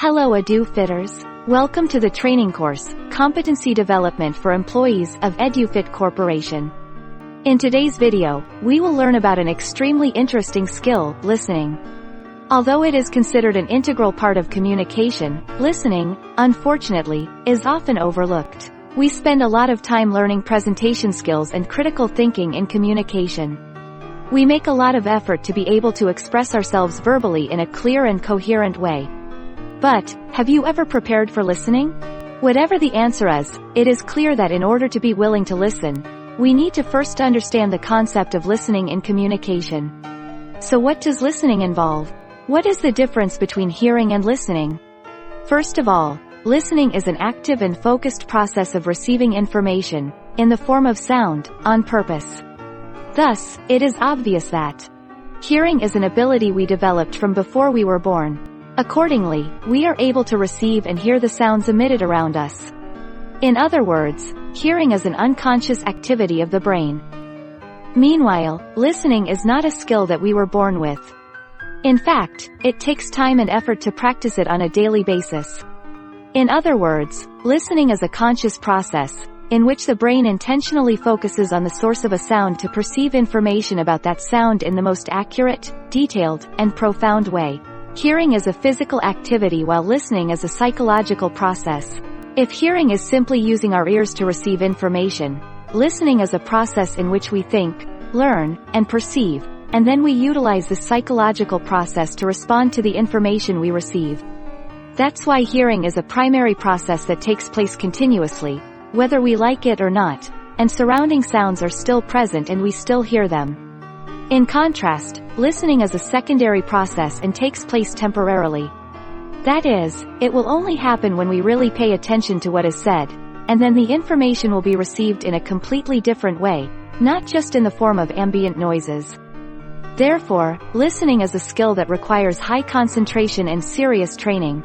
Hello EduFitters. Welcome to the training course, Competency Development for Employees of EduFit Corporation. In today's video, we will learn about an extremely interesting skill, listening. Although it is considered an integral part of communication, listening, unfortunately, is often overlooked. We spend a lot of time learning presentation skills and critical thinking in communication. We make a lot of effort to be able to express ourselves verbally in a clear and coherent way. But, have you ever prepared for listening? Whatever the answer is, it is clear that in order to be willing to listen, we need to first understand the concept of listening in communication. So what does listening involve? What is the difference between hearing and listening? First of all, listening is an active and focused process of receiving information, in the form of sound, on purpose. Thus, it is obvious that hearing is an ability we developed from before we were born. Accordingly, we are able to receive and hear the sounds emitted around us. In other words, hearing is an unconscious activity of the brain. Meanwhile, listening is not a skill that we were born with. In fact, it takes time and effort to practice it on a daily basis. In other words, listening is a conscious process, in which the brain intentionally focuses on the source of a sound to perceive information about that sound in the most accurate, detailed, and profound way. Hearing is a physical activity while listening is a psychological process. If hearing is simply using our ears to receive information, listening is a process in which we think, learn, and perceive, and then we utilize the psychological process to respond to the information we receive. That's why hearing is a primary process that takes place continuously, whether we like it or not, and surrounding sounds are still present and we still hear them. In contrast, listening is a secondary process and takes place temporarily. That is, it will only happen when we really pay attention to what is said, and then the information will be received in a completely different way, not just in the form of ambient noises. Therefore, listening is a skill that requires high concentration and serious training.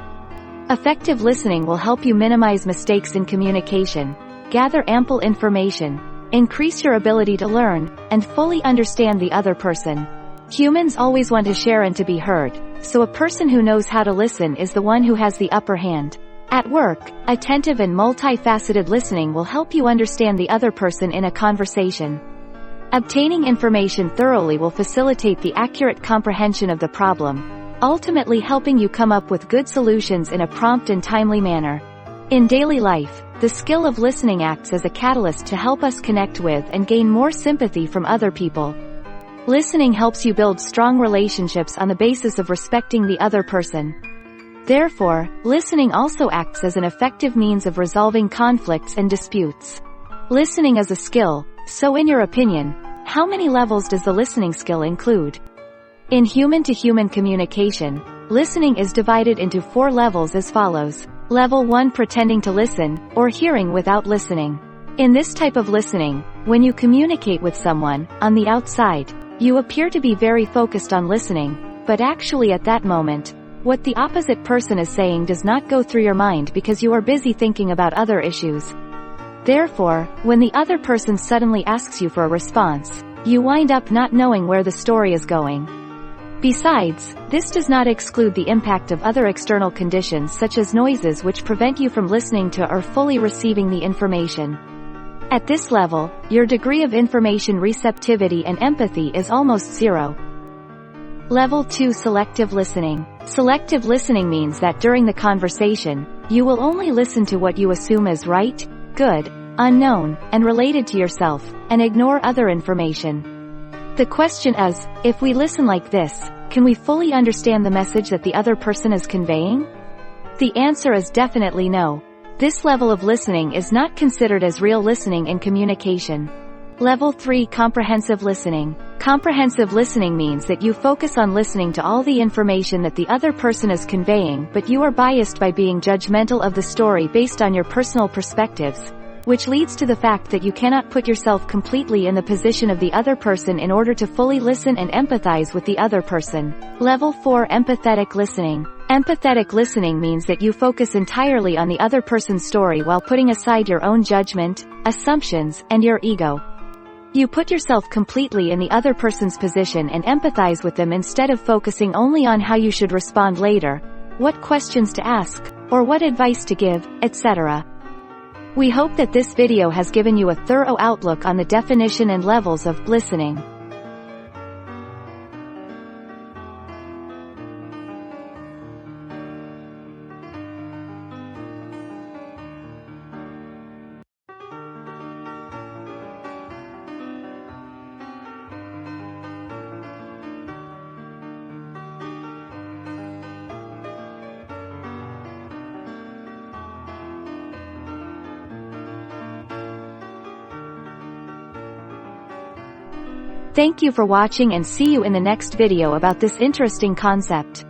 Effective listening will help you minimize mistakes in communication, gather ample information, increase your ability to learn, and fully understand the other person. Humans always want to share and to be heard, so a person who knows how to listen is the one who has the upper hand. At work, attentive and multifaceted listening will help you understand the other person in a conversation. Obtaining information thoroughly will facilitate the accurate comprehension of the problem, ultimately helping you come up with good solutions in a prompt and timely manner. In daily life, the skill of listening acts as a catalyst to help us connect with and gain more sympathy from other people. Listening helps you build strong relationships on the basis of respecting the other person. Therefore, listening also acts as an effective means of resolving conflicts and disputes. Listening is a skill, so in your opinion, how many levels does the listening skill include? In human-to-human communication, listening is divided into 4 levels as follows. Level 1, pretending to listen, or hearing without listening. In this type of listening, when you communicate with someone, on the outside, you appear to be very focused on listening, but actually at that moment, what the opposite person is saying does not go through your mind because you are busy thinking about other issues. Therefore, when the other person suddenly asks you for a response, you wind up not knowing where the story is going. Besides, this does not exclude the impact of other external conditions such as noises which prevent you from listening to or fully receiving the information. At this level, your degree of information receptivity and empathy is almost zero. Level 2, selective listening. Selective listening means that during the conversation, you will only listen to what you assume is right, good, unknown, and related to yourself, and ignore other information. The question is, if we listen like this, can we fully understand the message that the other person is conveying? The answer is definitely no. This level of listening is not considered as real listening in communication. Level 3, comprehensive listening. Comprehensive listening means that you focus on listening to all the information that the other person is conveying, but you are biased by being judgmental of the story based on your personal perspectives, which leads to the fact that you cannot put yourself completely in the position of the other person in order to fully listen and empathize with the other person. Level 4, empathetic listening. Empathetic listening means that you focus entirely on the other person's story while putting aside your own judgment, assumptions, and your ego. You put yourself completely in the other person's position and empathize with them instead of focusing only on how you should respond later, what questions to ask, or what advice to give, etc. We hope that this video has given you a thorough outlook on the definition and levels of listening. Thank you for watching and see you in the next video about this interesting concept.